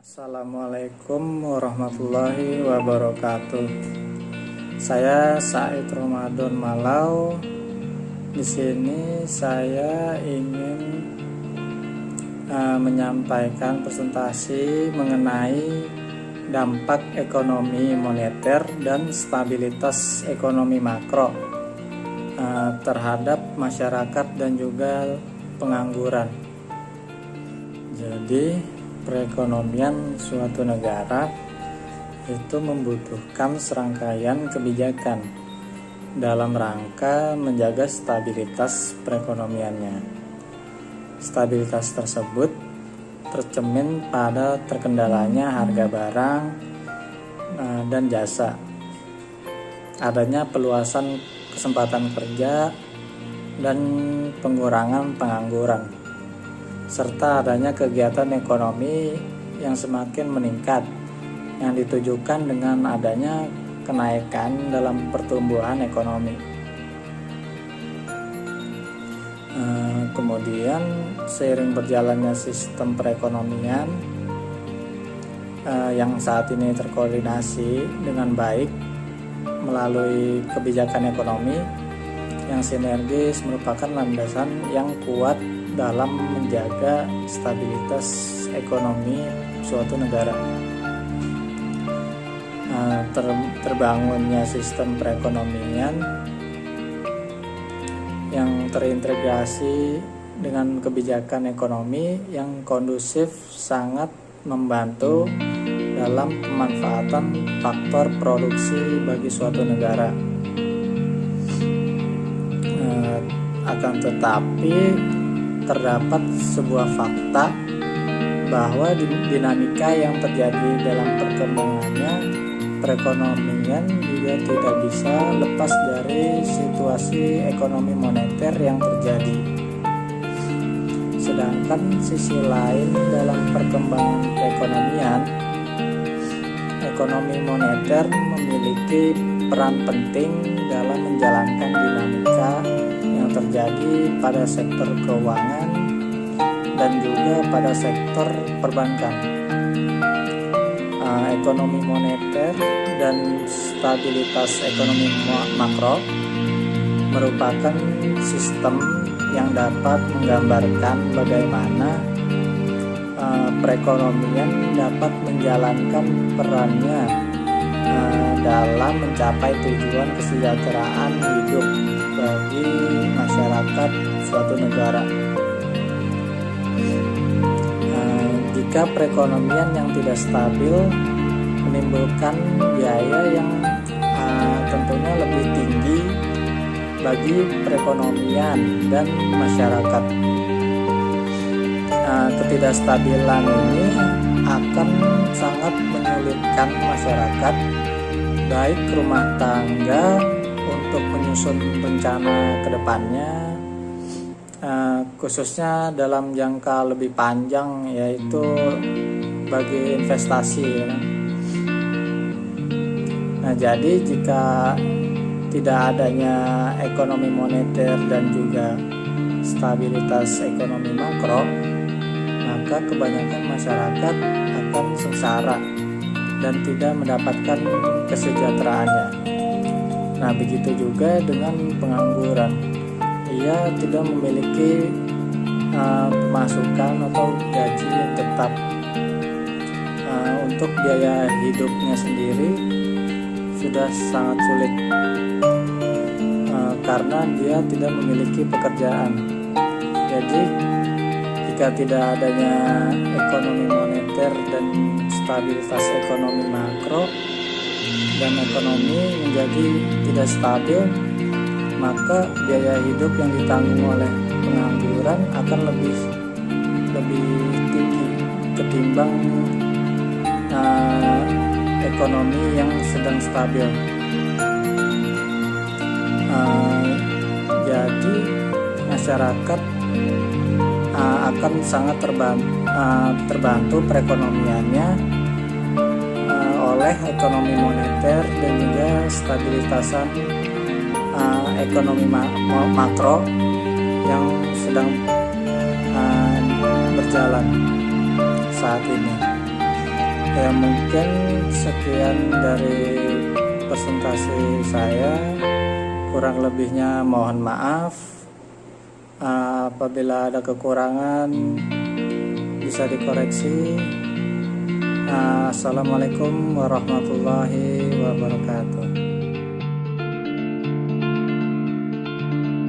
Assalamualaikum warahmatullahi wabarakatuh. Saya Said Ramadan Malau. Di sini saya ingin menyampaikan presentasi mengenai dampak ekonomi moneter dan stabilitas ekonomi makro terhadap masyarakat dan juga pengangguran. Jadi perekonomian suatu negara itu membutuhkan serangkaian kebijakan dalam rangka menjaga stabilitas perekonomiannya. Stabilitas tersebut tercermin pada terkendalanya harga barang dan jasa, adanya peluasan kesempatan kerja dan pengurangan pengangguran, serta adanya kegiatan ekonomi yang semakin meningkat yang ditujukan dengan adanya kenaikan dalam pertumbuhan ekonomi. Kemudian seiring berjalannya sistem perekonomian yang saat ini terkoordinasi dengan baik melalui kebijakan ekonomi yang sinergis merupakan landasan yang kuat dalam menjaga stabilitas ekonomi suatu negara. Terbangunnya sistem perekonomian yang terintegrasi dengan kebijakan ekonomi yang kondusif sangat membantu dalam pemanfaatan faktor produksi bagi suatu negara. Akan tetapi terdapat sebuah fakta bahwa dinamika yang terjadi dalam perkembangannya perekonomian juga tidak bisa lepas dari situasi ekonomi moneter yang terjadi. Sedangkan sisi lain dalam perkembangan perekonomian, ekonomi moneter memiliki peran penting dalam menjalankan dinamika yang terjadi pada sektor keuangan dan juga pada sektor perbankan. Ekonomi moneter dan stabilitas ekonomi makro merupakan sistem yang dapat menggambarkan bagaimana perekonomian dapat menjalankan perannya dalam mencapai tujuan kesejahteraan hidup bagi masyarakat suatu negara. Jika perekonomian yang tidak stabil menimbulkan biaya yang tentunya lebih tinggi bagi perekonomian dan masyarakat. Ketidakstabilan ini akan sangat menyulitkan masyarakat, baik rumah tangga untuk menyusun rencana ke depannya, khususnya dalam jangka lebih panjang, yaitu bagi investasi. Nah, jadi jika tidak adanya ekonomi moneter dan juga stabilitas ekonomi makro, maka kebanyakan masyarakat akan sengsara dan tidak mendapatkan kesejahteraannya. Nah, begitu juga dengan pengangguran. Ia tidak memiliki pemasukan atau gaji yang tetap untuk biaya hidupnya sendiri sudah sangat sulit karena dia tidak memiliki pekerjaan. Jadi jika tidak adanya ekonomi moneter dan stabilitas ekonomi makro dan ekonomi menjadi tidak stabil, maka biaya hidup yang ditanggung oleh pengangguran akan lebih tinggi ketimbang ekonomi yang sedang stabil. Jadi masyarakat akan sangat terbantu perekonomiannya oleh ekonomi moneter dan juga stabilitasan ekonomi makro yang sedang berjalan saat ini. Ya mungkin sekian dari presentasi saya, kurang lebihnya mohon maaf. Apabila ada kekurangan bisa dikoreksi. Assalamualaikum warahmatullahi wabarakatuh.